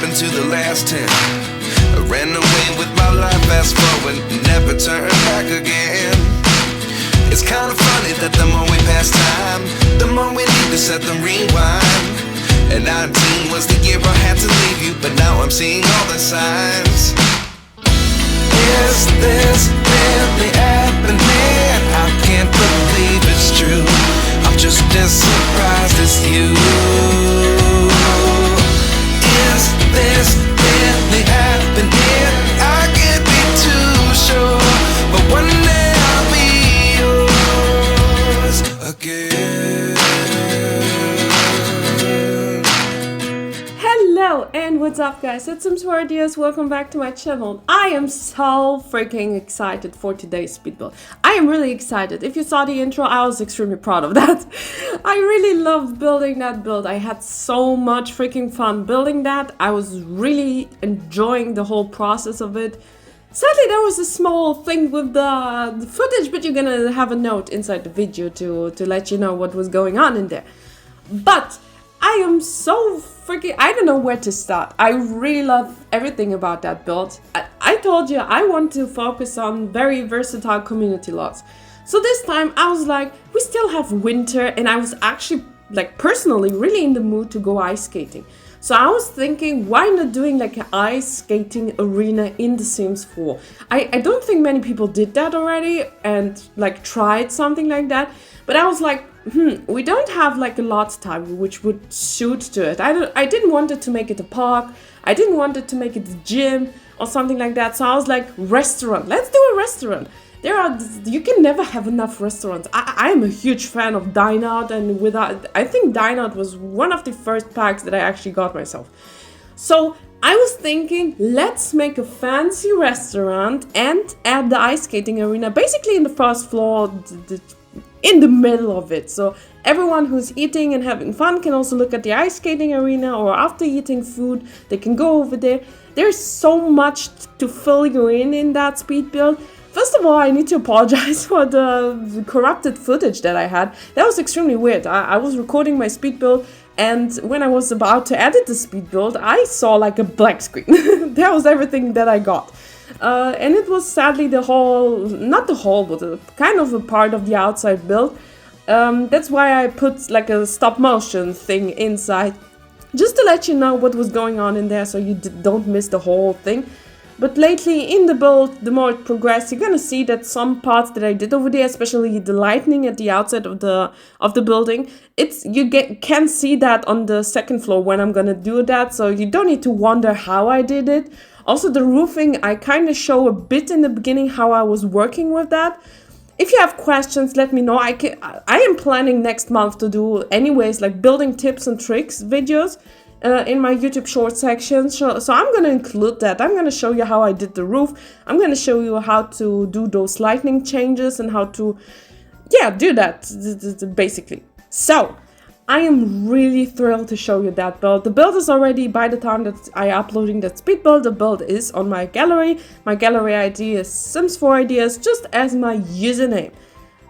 happened to the last 10? I ran away with my life, fast forward, never turn back again. It's kind of funny that the more we pass time, the more we need to set them rewind. And 19 was the year I had to leave you, but now I'm seeing all the signs. Is this really happening? I can't believe it's true. I'm just as surprised as you. Is this really happening? I can't be too sure, but one day I'll be yours again. Hello and what's up guys, it's some Swardias. Welcome back to my channel. I am so freaking excited for today's speed build. I am really excited. If you saw the intro, I was extremely proud of that. I really loved building that build. I had so much freaking fun building that. I was really enjoying the whole process of it. Sadly, there was a small thing with the footage, but you're gonna have a note inside the video to let you know what was going on in there. But I am so freaking, I don't know where to start. I really love everything about that build. I told you I want to focus on very versatile community lots. So this time I was like, we still have winter, and I was actually like personally really in the mood to go ice skating. So I was thinking, why not doing like an ice skating arena in The Sims 4? I don't think many people did that already and like tried something like that. But I was like, we don't have like a lot time which would suit to it. I didn't want it to make it a park. I didn't want it to make it a gym or something like that. So I was like, restaurant. Let's do a restaurant. You can never have enough restaurants. I am a huge fan of Dine Out, and I think Dine Out was one of the first packs that I actually got myself. So I was thinking, let's make a fancy restaurant and add the ice skating arena basically in the first floor, in the middle of it. So everyone who's eating and having fun can also look at the ice skating arena, or after eating food, they can go over there. There's so much to fill you in that speed build. First of all, I need to apologize for the corrupted footage that I had. That was extremely weird. I was recording my speed build, and when I was about to edit the speed build, I saw like a black screen. That was everything that I got. And it was sadly not the whole, but kind of a part of the outside build. That's why I put like a stop motion thing inside, just to let you know what was going on in there so you don't miss the whole thing. But lately in the build, the more it progressed, you're gonna see that some parts that I did over there, especially the lighting at the outside of the building, can see that on the second floor when I'm gonna do that, so you don't need to wonder how I did it. Also the roofing, I kind of show a bit in the beginning how I was working with that. If you have questions, let me know. I am planning next month to do anyways like building tips and tricks videos in my YouTube short section, so I'm going to include that. I'm going to show you how I did the roof. I'm going to show you how to do those lighting changes and how to, do that, basically. So, I am really thrilled to show you that build. The build is already, by the time that I uploading that speed build, the build is on my gallery. My gallery ID is Sims4Ideas, just as my username.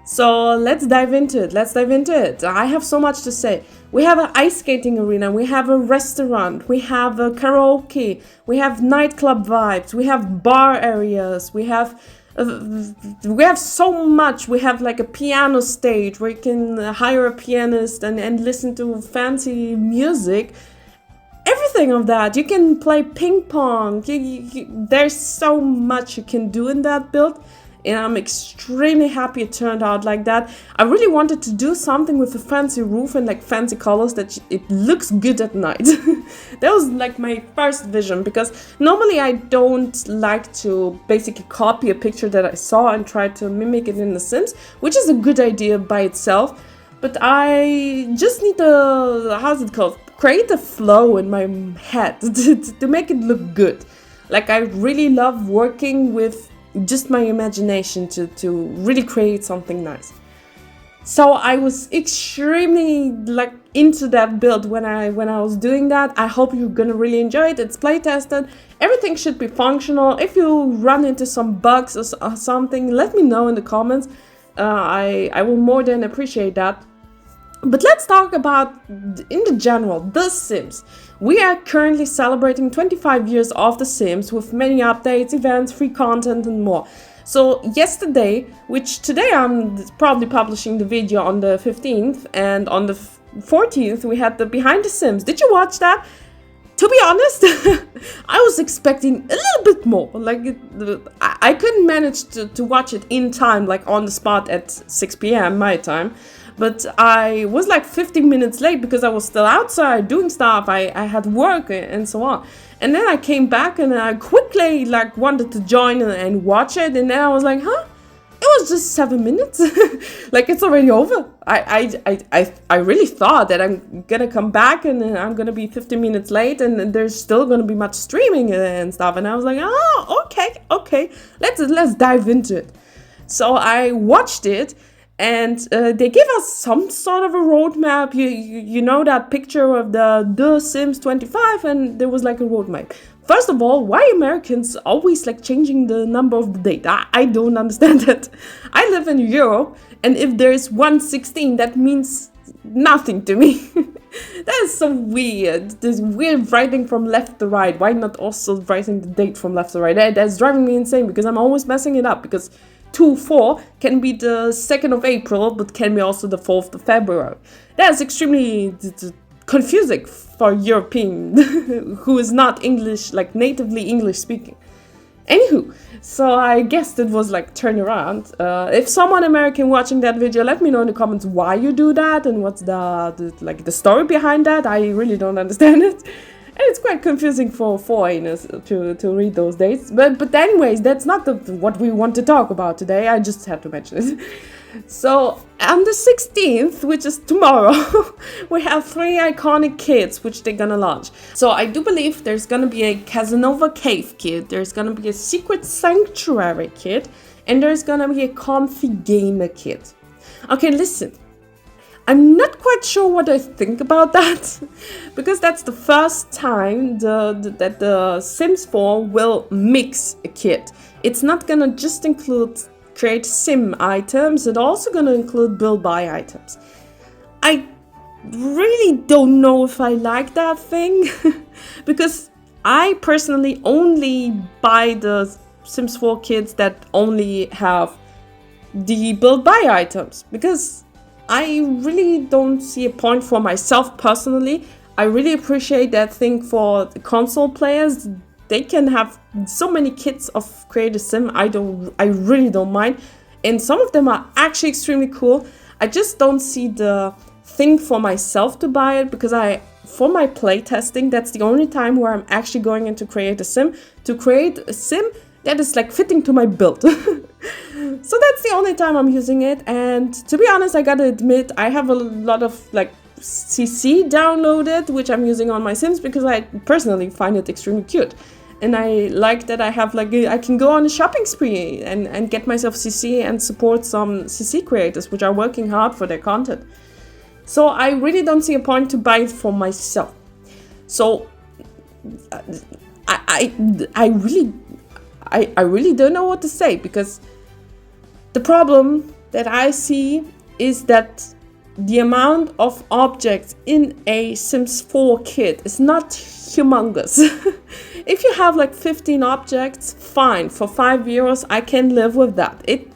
So let's dive into it. I have so much to say. We have an ice skating arena, we have a restaurant, we have a karaoke, we have nightclub vibes, we have bar areas, we have so much. We have like a piano stage where you can hire a pianist and listen to fancy music. Everything of that. You can play ping pong. There's so much you can do in that build. And I'm extremely happy it turned out like that. I really wanted to do something with a fancy roof and like fancy colors that it looks good at night. That was like my first vision, because normally I don't like to basically copy a picture that I saw and try to mimic it in The Sims, which is a good idea by itself. But I just need to, create a flow in my head to make it look good. Like I really love working with just my imagination to really create something nice. So I was extremely like into that build when I was doing that. I hope you're gonna really enjoy it. It's play tested. Everything should be functional. If you run into some bugs or something, let me know in the comments. I will more than appreciate that. But let's talk about, in the general, The Sims. We are currently celebrating 25 years of The Sims with many updates, events, free content and more. So yesterday, which today I'm probably publishing the video on the 15th, and on the 14th we had the Behind the Sims. Did you watch that? To be honest, I was expecting a little bit more. Like, I couldn't manage to watch it in time, like on the spot at 6 p.m. my time. But I was like 15 minutes late because I was still outside doing stuff. I had work and so on. And then I came back and I quickly like wanted to join and watch it. And then I was like, huh? It was just 7 minutes. Like, it's already over. I really thought that I'm gonna come back and I'm gonna be 15 minutes late and there's still gonna be much streaming and stuff. And I was like, oh, okay, let's dive into it. So I watched it, and they give us some sort of a roadmap. You know that picture of the Sims 25, and there was like a roadmap. First of all, why Americans always like changing the number of the date? I don't understand that. I live in Europe, and if there's 116, that means nothing to me. That is so weird. This weird writing from left to right. Why not also writing the date from left to right? That's driving me insane because I'm always messing it up, because 2-4 can be the 2nd of April, but can be also the 4th of February. That's extremely confusing for European who is not English, like natively English speaking. Anywho, so I guess it was like turn around. If someone American watching that video, let me know in the comments why you do that and what's the story behind that. I really don't understand it. And it's quite confusing for foreigners to read those dates. But anyways, that's not what we want to talk about today. I just had to mention it. So on the 16th, which is tomorrow, we have 3 iconic kits which they're gonna launch. So I do believe there's gonna be a Casanova Cave kit, there's gonna be a Secret Sanctuary kit, and there's gonna be a Comfy Gamer kit. Okay, listen. I'm not quite sure what I think about that, because that's the first time that the Sims 4 will mix a kit. It's not gonna just include create sim items, it's also gonna include build buy items. I really don't know if I like that thing, because I personally only buy the Sims 4 kits that only have the build buy items, because I really don't see a point for myself personally. I really appreciate that thing for the console players. They can have so many kits of Create a Sim. I really don't mind. And some of them are actually extremely cool. I just don't see the thing for myself to buy it, because for my playtesting, that's the only time where I'm actually going into Create a Sim to create a sim that is like fitting to my build. So that's the only time I'm using it. And to be honest, I gotta admit, I have a lot of like CC downloaded, which I'm using on my Sims because I personally find it extremely cute. And I like that I have like I can go on a shopping spree and get myself CC and support some CC creators which are working hard for their content. So I really don't see a point to buy it for myself. So I really don't know what to say, because the problem that I see is that the amount of objects in a Sims 4 kit is not humongous. If you have like 15 objects, fine. For €5, I can live with that. It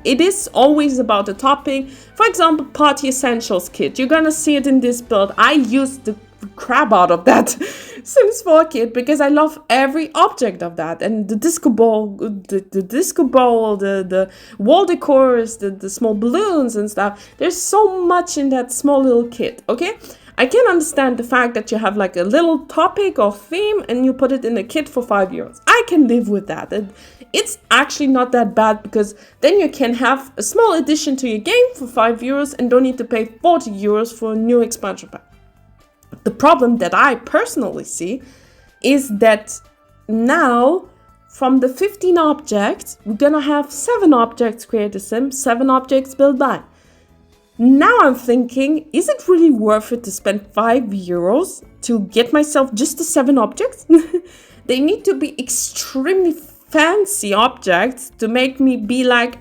is always about the topic. For example, Party Essentials kit. You're gonna see it in this build. I used the crap out of that Sims 4 kit because I love every object of that, and the disco ball, the wall decors, the small balloons and stuff. There's so much in that small little kit. Okay, I can understand the fact that you have like a little topic or theme and you put it in a kit for €5. I can live with that. It's actually not that bad, because then you can have a small addition to your game for €5 and don't need to pay €40 for a new expansion pack. The problem that I personally see is that now, from the 15 objects, we're gonna have 7 objects create a sim, 7 objects build by. Now I'm thinking, is it really worth it to spend €5 to get myself just the 7 objects? They need to be extremely fancy objects to make me be like,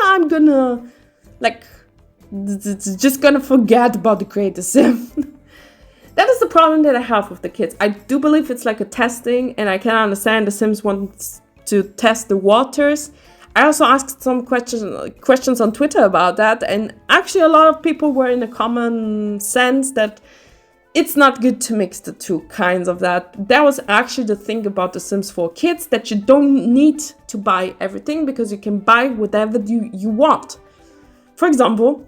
I'm gonna like it's just gonna forget about the creator sim. That is the problem that I have with the kids. I do believe it's like a testing, and I can understand the Sims wants to test the waters. I also asked some questions on Twitter about that, and actually a lot of people were in a common sense that it's not good to mix the two kinds of that. That was actually the thing about the Sims 4 Kids, that you don't need to buy everything because you can buy whatever you want. For example,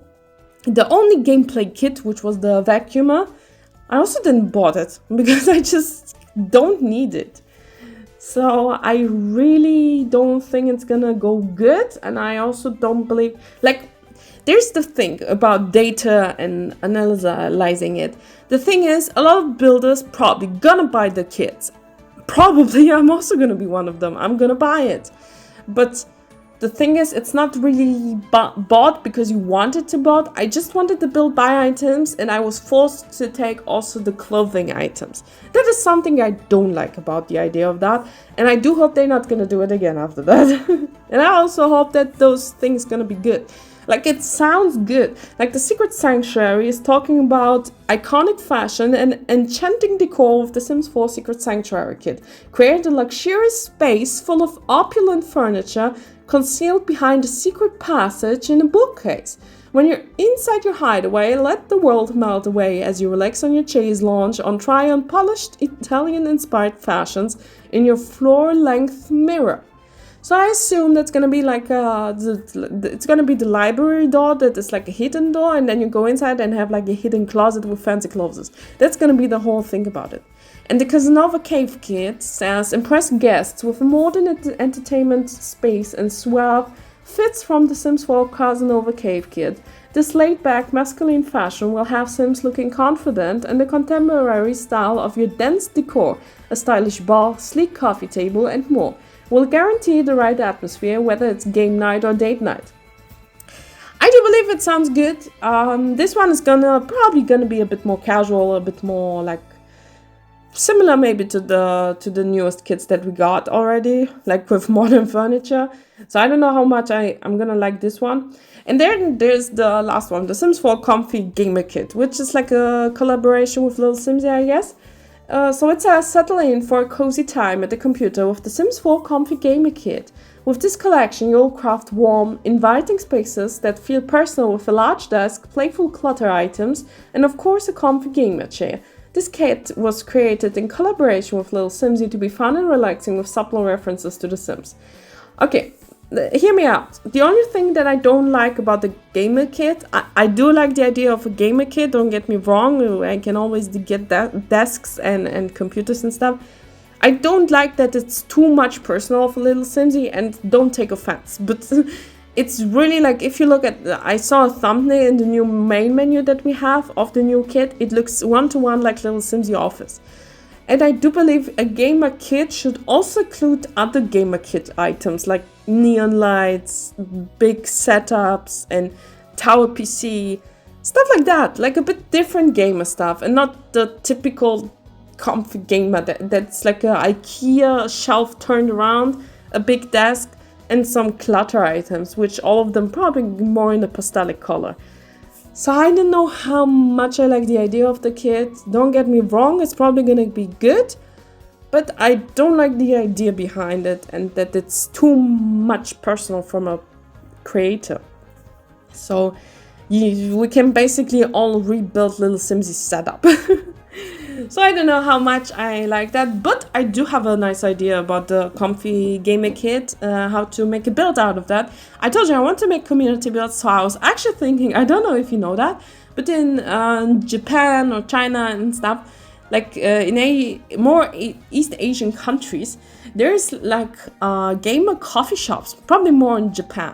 the only gameplay kit, which was the vacuumer, I also didn't bought it because I just don't need it. So I really don't think it's gonna go good, and I also don't believe, like, there's the thing about data and analyzing it. The thing is, a lot of builders probably gonna buy the kits. Probably I'm also gonna be one of them. I'm gonna buy it. But the thing is, it's not really bought because you wanted to buy. I just wanted to buy items, and I was forced to take also the clothing items. That is something I don't like about the idea of that, and I do hope they're not gonna do it again after that. And I also hope that those things gonna be good. Like, it sounds good. Like, the Secret Sanctuary is talking about iconic fashion and enchanting decor with the Sims 4 Secret Sanctuary kit. Create a luxurious space full of opulent furniture concealed behind a secret passage in a bookcase. When you're inside your hideaway, let the world melt away as you relax on your chaise lounge on try-on polished Italian-inspired fashions in your floor-length mirror. So I assume that's gonna be like it's gonna be the library door that is like a hidden door, and then you go inside and have like a hidden closet with fancy clothes. That's gonna be the whole thing about it. And the Casanova Cave Kit says, impress guests with a modern entertainment space and suave fits from the Sims 4 Casanova Cave Kit. This laid-back masculine fashion will have Sims looking confident in the contemporary style of your dense decor, a stylish bar, sleek coffee table, and more. Will guarantee the right atmosphere, whether it's game night or date night. I do believe it sounds good. This one is probably gonna be a bit more casual, a bit more like similar maybe to the newest kits that we got already, like with modern furniture. So I don't know how much I'm gonna like this one. And then there's the last one, the Sims 4 Comfy Gamer Kit, which is like a collaboration with Little Simsy, I guess. So it's a settle in for a cozy time at the computer with the Sims 4 Comfy Gamer Kit. With this collection, you'll craft warm, inviting spaces that feel personal with a large desk, playful clutter items, and of course a comfy gamer chair. This kit was created in collaboration with Little Simsy to be fun and relaxing with subtle references to The Sims. Okay, hear me out. The only thing that I don't like about the gamer kit, I do like the idea of a gamer kit, don't get me wrong, I can always get desks and computers and stuff. I don't like that it's too much personal for Little Simsy, and don't take offense, but it's really like, if you look at, I saw a thumbnail in the new main menu that we have of the new kit, it looks one-to-one like Little Simsy Office. And I do believe a gamer kit should also include other gamer kit items like neon lights, big setups, and tower PC, stuff like that. Like a bit different gamer stuff, and not the typical comfy gamer that's like a IKEA shelf turned around, a big desk, and some clutter items, which all of them probably more in a pastel color. So I don't know how much I like the idea of the kit. Don't get me wrong, it's probably gonna be good, but I don't like the idea behind it, and that it's too much personal from a creator. So we can basically all rebuild Little Simsy's setup. So I don't know how much I like that, but I do have a nice idea about the comfy gamer kit, how to make a build out of that. I told you I want to make community builds, so I was actually thinking, I don't know if you know that, but in Japan or China and stuff, like in more East Asian countries, there's like gamer coffee shops, probably more in Japan,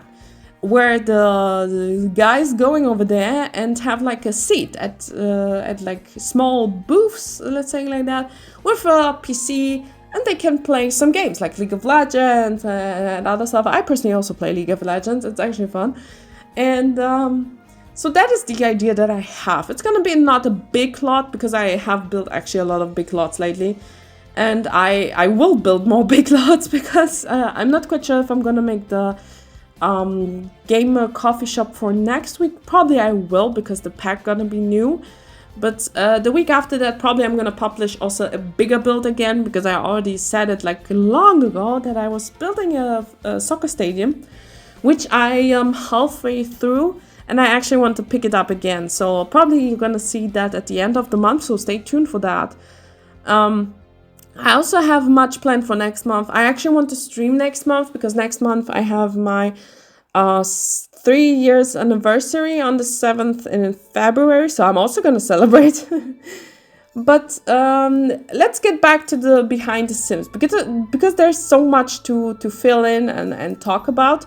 where the guys going over there and have like a seat at like small booths, let's say like that, with a PC, and they can play some games like League of Legends and other stuff. I personally also play League of Legends, it's actually fun. And so that is the idea that I have. It's gonna be not a big lot, because I have built actually a lot of big lots lately. And I will build more big lots, because I'm not quite sure if I'm gonna make the gamer coffee shop for next week. Probably I will, because the pack gonna be new. But the week after that, probably I'm gonna publish also a bigger build again, because I already said it like long ago that I was building a soccer stadium, which I am halfway through, and I actually want to pick it up again. So probably you're gonna see that at the end of the month, so stay tuned for that. I also have much planned for next month. I actually want to stream next month, because next month I have my 3 years anniversary on the 7th in February, so I'm also gonna celebrate. But let's get back to the behind the Sims, because there's so much to fill in and talk about.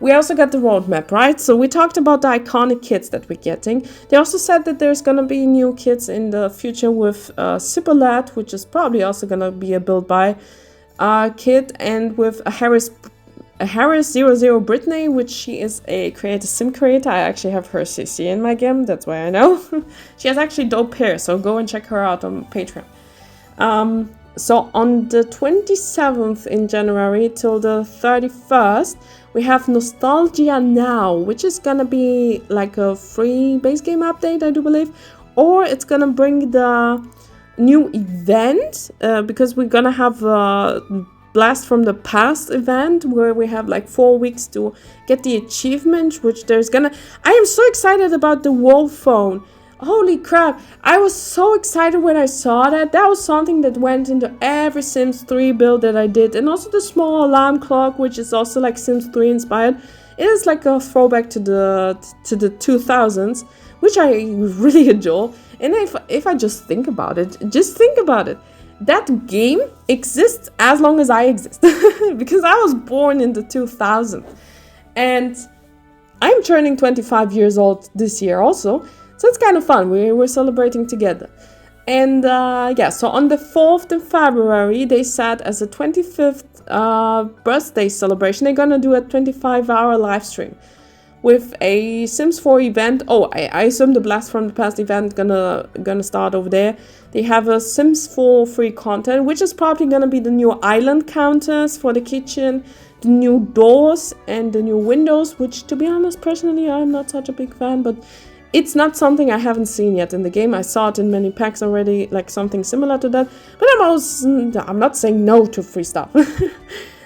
We also got the roadmap, right? So we talked about the iconic kits that we're getting. They also said that there's gonna be new kits in the future with Sipperlat, which is probably also gonna be a build by kit, and with a Harris 00 Brittany, which she is a creator sim creator. I actually have her CC in my game, that's why I know. She has actually dope hair, so go and check her out on Patreon. So on the 27th in January till the 31st, we have Nostalgia Now, which is gonna be like a free base game update, I do believe. Or it's gonna bring the new event, because we're gonna have a Blast from the Past event, where we have like 4 weeks to get the achievement, which there's gonna... I am so excited about the wall phone. Holy crap, I was so excited when I saw that. That was something that went into every Sims 3 build that I did. And also the small alarm clock, which is also like Sims 3 inspired. It is like a throwback to the 2000s, which I really adore. And if I just think about it, that game exists as long as I exist. Because I was born in the 2000s. And I'm turning 25 years old this year also. So it's kind of fun. We're celebrating together. And yeah, so on the 4th of February, they said as a 25th birthday celebration, they're gonna do a 25-hour live stream with a Sims 4 event. Oh, I assume the Blast from the Past event gonna start over there. They have a Sims 4 free content, which is probably gonna be the new island counters for the kitchen, the new doors and the new windows, which, to be honest, personally, I'm not such a big fan, but it's not something I haven't seen yet in the game. I saw it in many packs already, like something similar to that. But I'm not saying no to free stuff.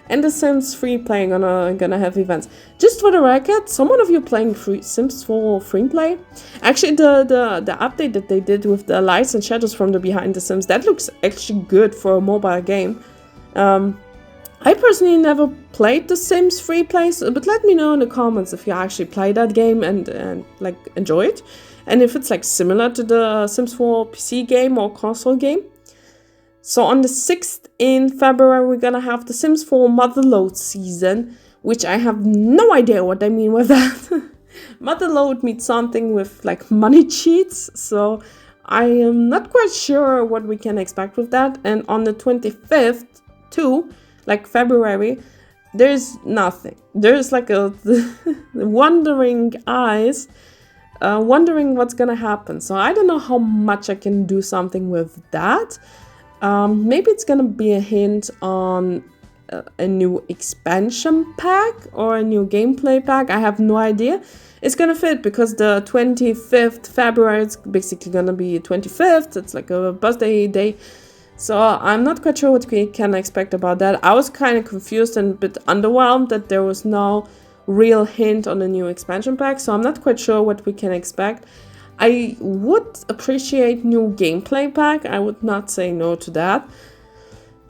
And the Sims free play gonna have events. Just for the record, someone of you playing Sims 4 free play? Actually, the update that they did with the lights and shadows from the behind the Sims, that looks actually good for a mobile game. I personally never played the Sims free plays, but let me know in the comments if you actually play that game and like enjoy it, and if it's like similar to the Sims 4 PC game or console game. So on the 6th in February, we're gonna have the Sims 4 Motherload season, which I have no idea what they mean with that. Motherload means something with like money cheats, so I am not quite sure what we can expect with that. And on the 25th too, like February, there's nothing. There's like a wondering eyes, wondering what's gonna happen. So I don't know how much I can do something with that. Maybe it's gonna be a hint on a new expansion pack or a new gameplay pack. I have no idea. It's gonna fit because the 25th February, it's basically gonna be 25th. It's like a birthday day. So I'm not quite sure what we can expect about that. I was kind of confused and a bit underwhelmed that there was no real hint on the new expansion pack. So I'm not quite sure what we can expect. I would appreciate new gameplay pack. I would not say no to that.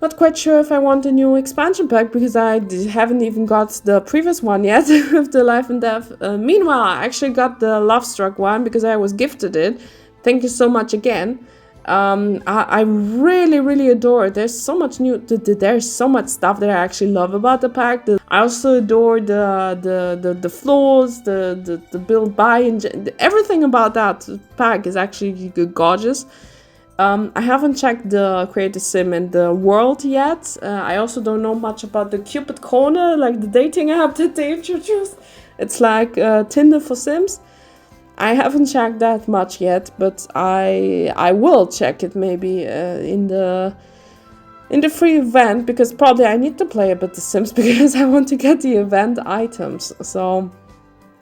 Not quite sure if I want a new expansion pack because I haven't even got the previous one yet with the Life and Death. Meanwhile, I actually got the Love Struck one because I was gifted it. Thank you so much again. I really adore it. There's so much there's so much stuff that I actually love about the pack. I also adore the floors, the build by, and everything about that pack is actually gorgeous. I haven't checked the Creator Sim and the world yet. I also don't know much about the Cupid Corner, like the dating app that they introduced. It's like Tinder for Sims. I haven't checked that much yet, but I will check it maybe in the in the free event, because probably I need to play a bit The Sims because I want to get the event items. So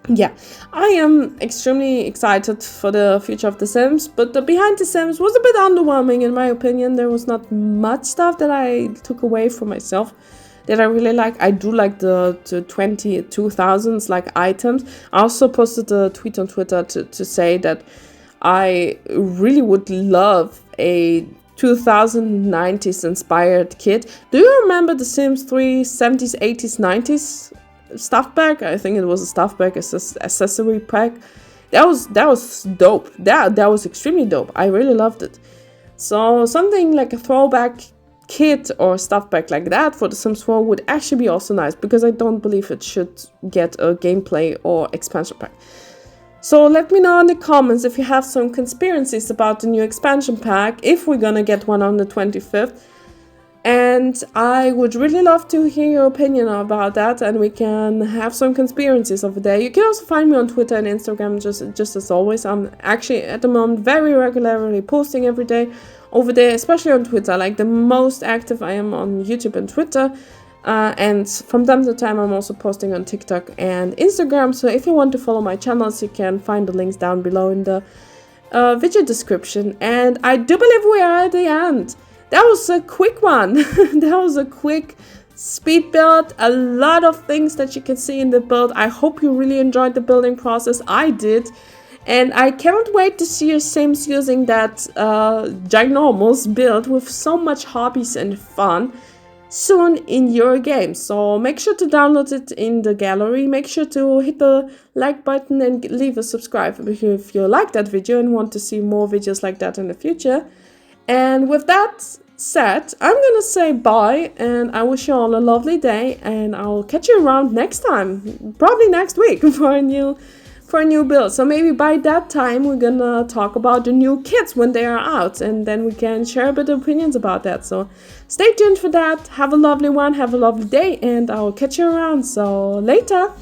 yeah, I am extremely excited for the future of The Sims, but the behind The Sims was a bit underwhelming in my opinion. There was not much stuff that I took away for myself that I really like. I do like the 2000s like items. I also posted a tweet on Twitter to say that I really would love a 2090s inspired kit. Do you remember The Sims 3 70s, 80s, 90s stuff pack? I think it was a stuff pack, accessory pack. That was dope. That was extremely dope. I really loved it. So something like a throwback kit or stuff pack like that for The Sims 4 would actually be also nice, because I don't believe it should get a gameplay or expansion pack. So let me know in the comments if you have some conspiracies about the new expansion pack, if we're gonna get one on the 25th. And I would really love to hear your opinion about that, and we can have some conspiracies over there. You can also find me on Twitter and Instagram, just as always. I'm actually at the moment very regularly posting every day over there, especially on Twitter. Like, the most active I am on YouTube and Twitter. And from time to time I'm also posting on TikTok and Instagram. So if you want to follow my channels, you can find the links down below in the video description. And I do believe we are at the end. That was a quick one. That was a quick speed build. A lot of things that you can see in the build. I hope you really enjoyed the building process. I did. And I cannot wait to see your Sims using that ginormous build with so much hobbies and fun soon in your game. So make sure to download it in the gallery. Make sure to hit the like button and leave a subscribe if you like that video and want to see more videos like that in the future. And with that said, I'm gonna say bye, and I wish you all a lovely day, and I'll catch you around next time, probably next week, for a new build. So maybe by that time we're gonna talk about the new kits when they are out, and then we can share a bit of opinions about that. So stay tuned for that. Have a lovely one, have a lovely day, and I'll catch you around. So later.